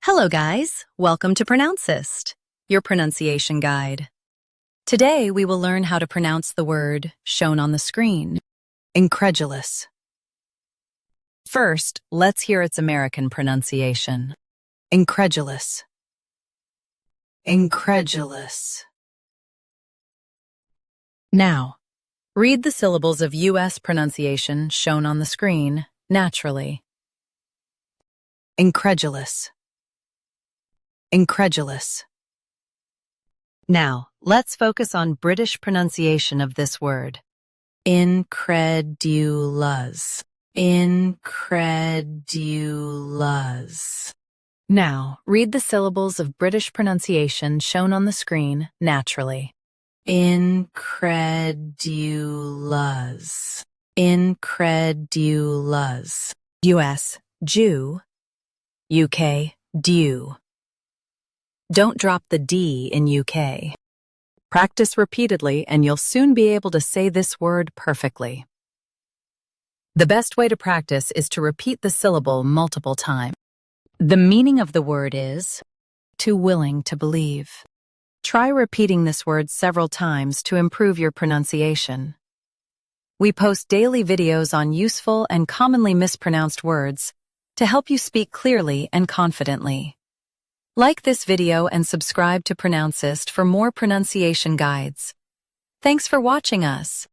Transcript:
Hello guys, welcome to Pronouncist, your pronunciation guide. Today we will learn how to pronounce the word shown on the screen, incredulous. First, let's hear its American pronunciation. Incredulous. Incredulous. Now, read the syllables of U.S. pronunciation shown on the screen naturally. Incredulous. Incredulous. Now, let's focus on British pronunciation of this word. Incredulous. Incredulous. Now, read the syllables of British pronunciation shown on the screen naturally. Incredulous. Incredulous. U.S. Jew. UK. Dew. Don't drop the D in UK. Practice repeatedly and you'll soon be able to say this word perfectly. The best way to practice is to repeat the syllable multiple times. The meaning of the word is too willing to believe. Try repeating this word several times to improve your pronunciation. We post daily videos on useful and commonly mispronounced words to help you speak clearly and confidently. Like this video and subscribe to Pronouncist for more pronunciation guides. Thanks for watching us.